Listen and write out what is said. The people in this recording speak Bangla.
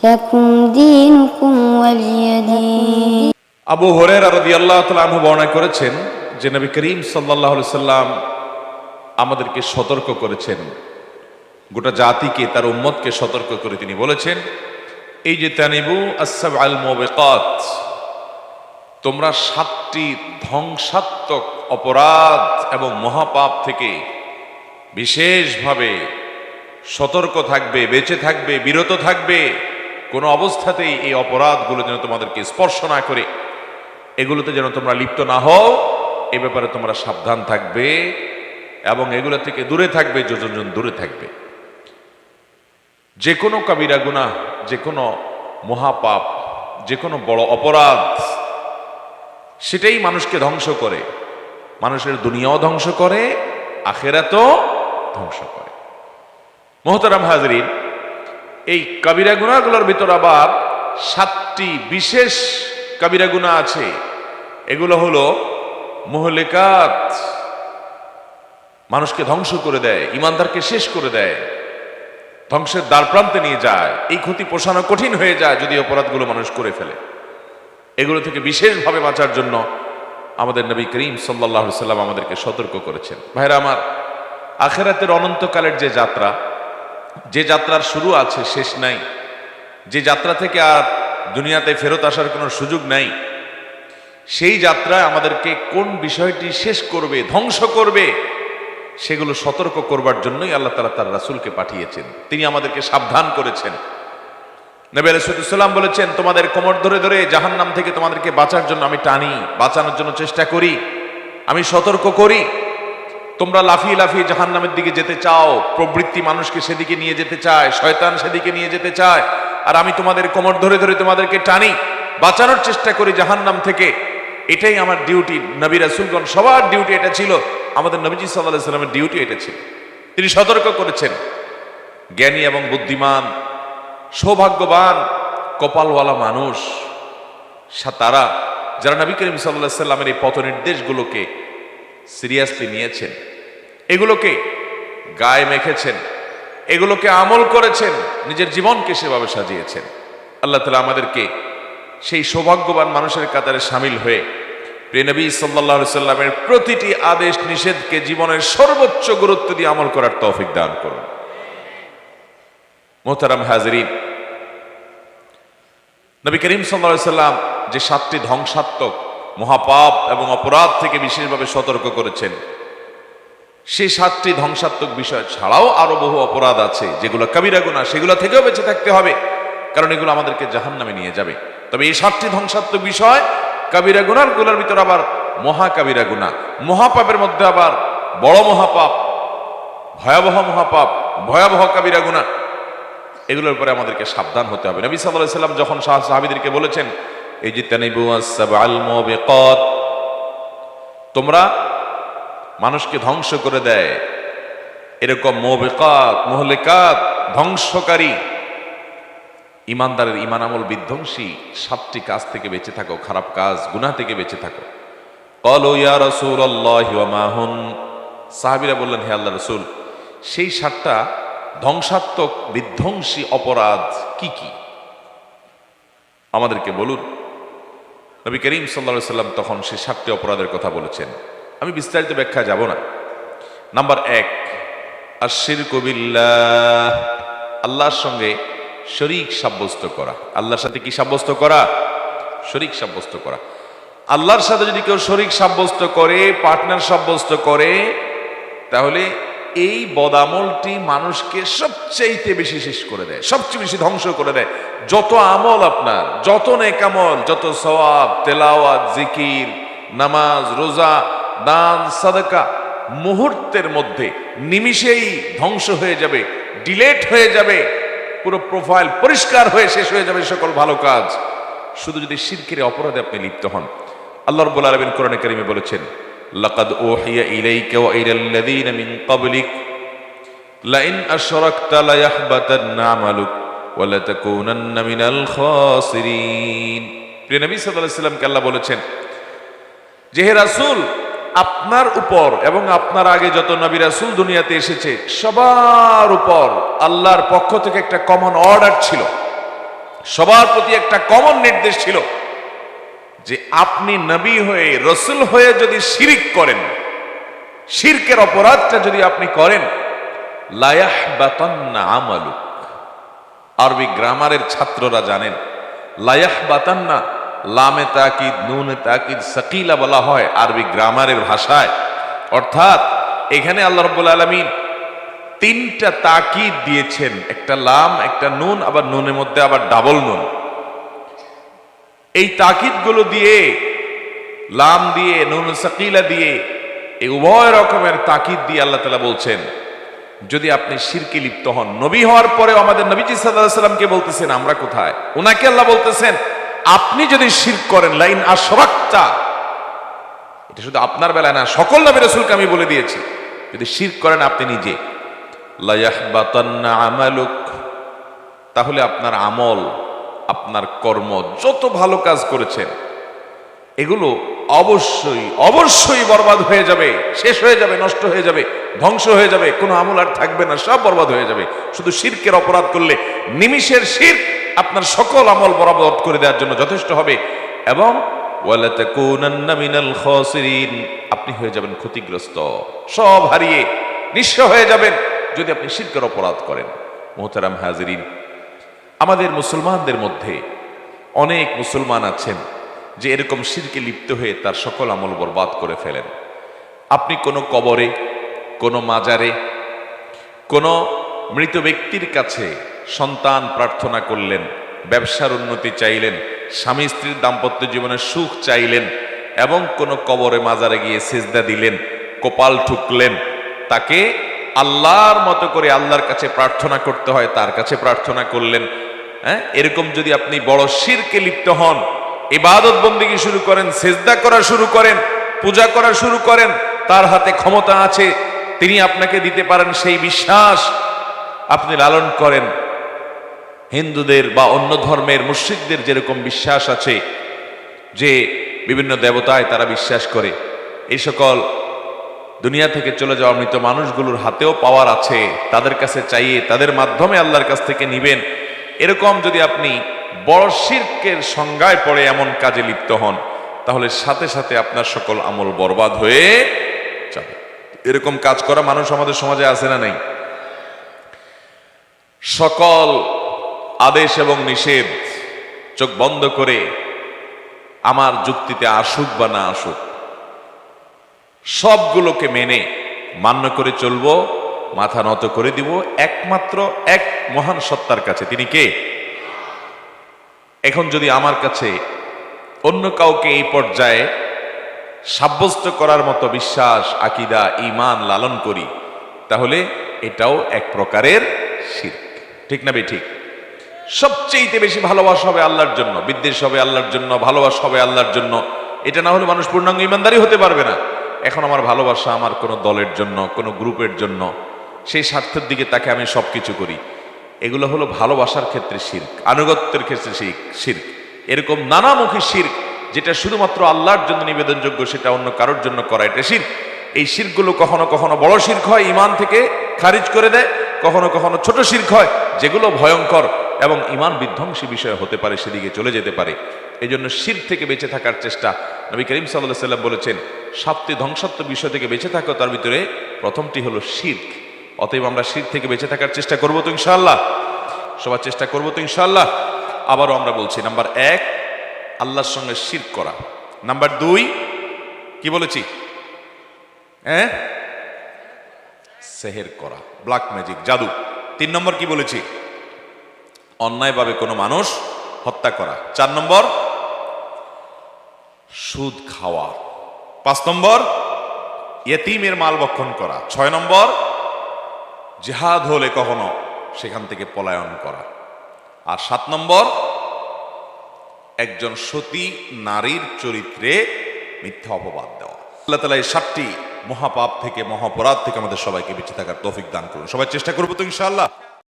লাকুম দীনুকুম ওয়ালিয়া দীন। আবু হুরায়রা রাদিয়াল্লাহু তাআলা আনহু বর্ণনা করেছেন যে নবী করিম সাল্লাল্লাহু আলাইহি সাল্লাম আমাদেরকে সতর্ক করেছেন, গোটা জাতিকে, তার উম্মতকে সতর্ক করে তিনি বলেছেন, এই যে তানিবু আস-সাবআল মুবিকাত, তোমরা 7টি ধ্বংসাত্মক অপরাধ এবং মহাপাপ থেকে বিশেষভাবে সতর্ক থাকবে, বেঁচে থাকবে, বিরত থাকবে। কোনো অবস্থাতেই এই অপরাধগুলো যেন তোমাদেরকে স্পর্শ না করে, এগুলোতে যেন তোমরা লিপ্ত না হও, এ ব্যাপারে তোমরা সাবধান থাকবে এবং এগুলো থেকে দূরে থাকবে, যতজন দূরে থাকবে। যে কোনো কাবিরা গুনাহ, যে কোনো মহাপাপ, যে কোনো বড় অপরাধ, সেটাই মানুষকে ধ্বংস করে, মানুষের দুনিয়াও ধ্বংস করে, আখিরাতও ধ্বংস করে। মোহতারাম হাজরিন, এই কাবিরা গুনাহগুলোর ভিতর আবার 7টি বিশেষ কাবিরা গুনাহ আছে। এগুলো হলো মুহলিকাত, মানুষকে ধ্বংস করে দেয়, ইমানদারকে শেষ করে দেয়, ধ্বংসের দ্বার প্রান্তে নিয়ে যায়। এই ক্ষতি পোষানো কঠিন হয়ে যায় যদি অপরাধগুলো মানুষ করে ফেলে। এগুলো থেকে বিশেষভাবে বাঁচার জন্য আমাদের নবী করিম সাল্লাল্লাহু আলাইহি সাল্লাম আমাদেরকে সতর্ক করেছেন। ভাইরা আমার, আখিরাতের অনন্তকালের যে যাত্রা, যে যাত্রার শুরু আছে শেষ নাই, যে যাত্রা থেকে আর দুনিয়াতে ফেরত আসার কোনো সুযোগ নাই, সেই যাত্রায় আমাদেরকে কোন বিষয়টি শেষ করবে, ধ্বংস করবে, সেগুলো সতর্ক করবার জন্যই আল্লাহ তাআলা তার রাসূলকে পাঠিয়েছেন। তিনি আমাদেরকে সাবধান করেছেন। নবী আলাইহিস সালাম বলেছেন, তোমাদের কোমর ধরে ধরে জাহান্নাম থেকে তোমাদেরকে বাঁচার জন্য আমি টানি, বাঁচানোর জন্য চেষ্টা করি, আমি সতর্ক করি। তোমরা লাফিয়ে লাফিয়ে জাহান্নামের দিকে যেতে চাও, প্রবৃত্তি মানুষকে সেদিকে নিয়ে যেতে চায়, শয়তান সেদিকে নিয়ে যেতে চায়, আর আমি তোমাদের কোমর ধরে ধরে তোমাদেরকে টানি, বাঁচানোর চেষ্টা করি জাহান্নাম থেকে। এটাই আমার ডিউটি। নবী রাসূলগণ সবার ডিউটি এটা ছিল, আমাদের নবীজি সাল্লাল্লাহু আলাইহি সাল্লামের ডিউটি এটা ছিল। তিনি সতর্ক করেছেন। জ্ঞানী এবং বুদ্ধিমান, সৌভাগ্যবান, কপালওয়ালা মানুষ তারা, যারা নবী করিম সাল্লাল্লাহু আলাইহি সাল্লামের এই পথ নির্দেশগুলোকে সিরিয়াসলি নিয়েছেন, এগুলোকে গায়ে মেখেছেন, এগুলোকে আমল করেছেন, নিজের জীবনকে সেভাবে সাজিয়েছেন। আল্লাহ তাআলা আমাদেরকে সেই সৌভাগ্যবান মানুষের কাতারে শামিল হয়ে প্রিয় নবী সাল্লাল্লাহু আলাইহি সাল্লামের প্রতিটি আদেশ নিষেধকে জীবনের সর্বোচ্চ গুরুত্ব দিয়ে আমল করার তৌফিক দান করুন। মোহতারাম হাজরিন, নবী করিম সাল্লাল্লাহু আলাইহি সাল্লাম যে 7টি ধ্বংসাত্মক মহাপাপ এবং অপরাধ থেকে বিশেষভাবে সতর্ক করেছেন, সেই 7টি ধ্বংসাত্মক বিষয় ছাড়াও আরো বহু অপরাধ আছে যেগুলো কাবিরা গুনাহ, সেগুলো থেকেও বেঁচে থাকতে হবে, কারণ এগুলো আমাদেরকে জাহান্নামে নিয়ে যাবে। তবে এই 7টি ধ্বংসাত্মক বিষয়, কাবিরা গুনাহগুলোর ভিতর আবার মহা কাবিরা গুনাহ, মহাপাপের মধ্যে আবার বড় মহাপাপ, ভয়াবহ মহাপাপ, ভয়াবহ কাবিরা গুনাহ, এগুলোর উপরে আমাদেরকে সাবধান হতে হবে। নবী সাল্লাল্লাহু আলাইহি সাল্লাম যখন সাহাবীদেরকে বলেছেন, এই যে তানিবু আস-সাবআল মুবিকাত, তোমরা মানুষকে ধ্বংস করে দেয় এরকম মুবিকাত, মুহলিকাত, ধ্বংসকারী, ইমানদারের ইমান আমল বিধ্বংসী 7টি কাজ থেকে বেঁচে থাকো, খারাপ কাজ, গুনাহ থেকে বেঁচে থাকো। ক্বালু ইয়া রাসূলুল্লাহি ওয়া মা হুন, সাহাবীরা বললেন, হে আল্লাহর রাসূল, সেই 7টা ধ্বংসাত্মক বিধ্বংসী অপরাধ কি কি, আমাদেরকে বলুন। নবী করিম সাল্লাল্লাহু আলাইহি সাল্লাম তখন সেই 7টি অপরাধের কথা বলেছেন। আমি বিস্তারিত ব্যাখ্যা যাব না। নাম্বার 1, আশ-শিরকু বিল্লাহ, আল্লাহর সঙ্গে শরীক সাব্যস্ত করা। আল্লাহর সাথে কি সাব্যস্ত করা? শরীক সাব্যস্ত করা। আল্লাহর সাথে যদি কেউ শরীক সাব্যস্ত করে, পার্টনার সাব্যস্ত করে, তাহলে এই বদামলটি মানুষকে সবচেয়ে বেশি শেষ করে দেয়, সবচেয়ে বেশি ধ্বংস করে দেয়। যত আমল আপনার, যত নেক আমল, যত সওয়াব, তেলাওয়াত, জিকির, নামাজ, রোজা, দান, সাদাকা, মুহূর্তের মধ্যে, নিমিষেই ধ্বংস হয়ে যাবে, ডিলেট হয়ে যাবে, পুরো প্রোফাইল পরিষ্কার হয়ে শেষ হয়ে যাবে সকল ভালো কাজ, শুধু যদি শিরকের অপরাধে আপনি লিপ্ত হন। আল্লাহ রাব্বুল আলামিন কোরআনে কারিমে বলেছেন, লাকাদ উহিয়া ইলাইকা ওয়া ইলাল্লাযীনা মিন ক্বাবলিক লাইন আশরাকতা লায়াহবাতান্না আমালুক ওয়া লাতাকুনান্না মিনাল খাসিরিন। প্রিয় নবী সাল্লাল্লাহু আলাইহি সাল্লামকে আল্লাহ বলেছেন যে, হে রাসূল, আপনার উপর এবং আপনার আগে যত নবী রাসূল দুনিয়াতে এসেছে সবার উপর আল্লাহর পক্ষ থেকে একটা কমন অর্ডার ছিল। সবার প্রতি একটা কমন নির্দেশ ছিল যে আপনি নবী হয়ে রসুল হয়ে যদি শিরিক করেন, শিরকের অপরাধটা যদি আপনি করেন, লায়াহবাতান্না আমালুক। আরবি গ্রামারের ছাত্ররা জানেন লায়াহবাতান্না, লামে তাকিদ নুনে তাকিদ সাকিলা বলা হয় আরবি গ্রামারের ভাষায়। অর্থাৎ এখানে আল্লাহ রাব্বুল আলামিন তিনটা তাকিদ দিয়েছেন, একটা লাম, একটা নুন, আবার নুনের মধ্যে আবার ডাবল নুন। এই তাকিদগুলো দিয়ে, লাম দিয়ে, নুন সাকিলা দিয়ে, এই উভয় রকমের তাকিদ দিয়ে আল্লাহ তাআলা বলছেন যদি আপনি শিরকে লিপ্ত হন। নবী হওয়ার পরে আমাদের নবীজি সাল্লাল্লাহু আলাইহি সাল্লামকে বলতেছেন আমরা কোথায়, ওনাকে আল্লাহ বলতেছেন আপনি যদি শিরক করেন, লাইন আশরাকতা, এটা শুধু আপনার বেলায় না, সকল নবী রাসূলকে আমি বলে দিয়েছি, যদি শিরক করেন আপনি নিজে, লা ইয়াহবাতান্না আমালুক, তাহলে আপনার আমল, আপনার কর্ম, যত ভালো কাজ করেছেন এগুলো অবশ্যই অবশ্যই বরবাদ হয়ে যাবে, শেষ হয়ে যাবে, নষ্ট হয়ে যাবে, ধ্বংস হয়ে যাবে, কোনো আমল আর থাকবে না, সব বরবাদ হয়ে যাবে। শুধু শিরকের অপরাধ করলে নিমিষের শিরক আপনার সকল আমল বরবাদ করে দেওয়ার জন্য যথেষ্ট হবে। এবং ওয়ালা তাকুনান্না মিনাল খাসিরিন, আপনি হয়ে যাবেন ক্ষতিগ্রস্ত, সব হারিয়ে নিঃস্ব হয়ে যাবেন যদি আপনি শিরকের অপরাধ করেন। মুহতারাম হাজিরিন, আমাদের মুসলমানদের মধ্যে অনেক মুসলমান আছেন যে এরকম শিরকে লিপ্ত হয়ে তার সকল আমল বরবাদ করে ফেলেন। আপনি কোনো কবরে, কোনো মাজারে, কোনো মৃত ব্যক্তির কাছে সন্তান প্রার্থনা করলেন, ব্যবসার উন্নতি চাইলেন, স্বামী স্ত্রীর দাম্পত্য জীবনের সুখ চাইলেন, এবং কোনো কবরে মাজারে গিয়ে সিজদা দিলেন, কপাল ঠুকলেন, তাকে আল্লাহর মতো করে আল্লাহর কাছে প্রার্থনা করতে হয় তার কাছে প্রার্থনা করলেন। হ্যাঁ, এরকম যদি আপনি বড় শিরকে লিপ্ত হন, ইবাদত বন্দেগী শুরু করেন, সিজদা করা শুরু করেন, পূজা করা শুরু করেন, তার হাতে ক্ষমতা আছে, তিনি আপনাকে দিতে পারেন, সেই বিশ্বাস আপনি লালন করেন। হিন্দুদের বা অন্য ধর্মের মুশরিকদের যেরকম বিশ্বাস আছে যে বিভিন্ন দেবতায় তারা বিশ্বাস করে, এই সকল দুনিয়া থেকে চলে যাওয়া মৃত মানুষগুলোর হাতেও পাওয়ার আছে, তাদের কাছে চাইয়ে তাদের মাধ্যমে আল্লাহর কাছ থেকে নিবেন, এরকম যদি আপনি বড় শিরকের সংজ্ঞায় পড়ে এমন কাজে লিপ্ত হন, তাহলে সাথে সাথে আপনার সকল আমল বরবাদ হয়ে যাবে। এরকম কাজ করা মানুষ আমাদের সমাজে আছে না নাই? সকল আদেশ এবং নিষেধ চোখ বন্ধ করে আমার যুক্তিতে আসুক বা না আসুক, সবগুলোকে মেনে মান্য করে চলবো, মাথা নত করে দিব একমাত্র এক মহান সত্তার কাছে। তিনি কে? এখন যদি আমার কাছে অন্য কাউকে এই পর্যায়ে সাব্যস্ত করার মতো বিশ্বাস, আকীদা, ঈমান লালন করি, তাহলে এটাও এক প্রকারের শিরক। ঠিক না বেঠিক? সবচেয়ে বেশি ভালোবাসা হবে আল্লাহর জন্য, বিদ্বেষ হবে আল্লাহর জন্য, ভালোবাসা হবে আল্লাহর জন্য। এটা না হলে মানুষ পূর্ণাঙ্গ ঈমানদারই হতে পারবে না। এখন আমার ভালোবাসা আমার কোনো দলের জন্য, কোনো গ্রুপের জন্য, সেই স্বার্থের দিকে তাকে আমি সবকিছু করি, এগুলো হলো ভালোবাসার ক্ষেত্রে শিরক, আনুগত্যের ক্ষেত্রে শিরক। এরকম নানামুখী শিরক যেটা শুধুমাত্র আল্লাহর জন্য নিবেদনযোগ্য, সেটা অন্য কারোর জন্য করা, এটা শিরক। এই শিরকগুলো কখনো কখনো বড় শিরক হয়, ঈমান থেকে খারিজ করে দেয়, কখনো কখনো ছোট শিরক হয়, যেগুলো ভয়ঙ্কর এবং ঈমান বিধ্বংসী বিষয় হতে পারে, সেদিকে চলে যেতে পারে। এই জন্য শিরক থেকে বেঁচে থাকার চেষ্টা, নবী করিম সাল্লাল্লাহু আলাইহি ওয়াসাল্লাম বলেছেন 7টি ধ্বংসাত্মক বিষয় থেকে বেঁচে থাকো, তার ভিতরে প্রথমটি হলো শিরক। অতএব আমরা শিরক থেকে বেঁচে থাকার চেষ্টা করবো তো ইনশাআল্লাহ? সবার চেষ্টা করবো তো ইনশাআল্লাহ? আবারও আমরা বলছি, নাম্বার 1 আল্লাহর সঙ্গে শিরক করা। নাম্বার 2 কি বলেছি? সেহের করা, ব্ল্যাক ম্যাজিক, জাদু। 3 নম্বর কি বলেছি? অন্যায়ভাবে কোনো মানুষ হত্যা করা। 4 নম্বর সুদ খাওয়া। 5 নম্বর ইয়েতিমের মাল ভক্ষণ করা। 6 নম্বর জিহাদ হলে কখনো সেখান থেকে পলায়ন করা। আর 7 নম্বর একজন সতী নারীর চরিত্রে মিথ্যা অপবাদ দেওয়া। আল্লাহ তাআলা এই 7টি মহাপাপ থেকে, মহাপরাধ থেকে আমাদের সবাইকে বেঁচে থাকার তৌফিক দান করুন। সবাই চেষ্টা করবো তো ইনশাআল্লাহ?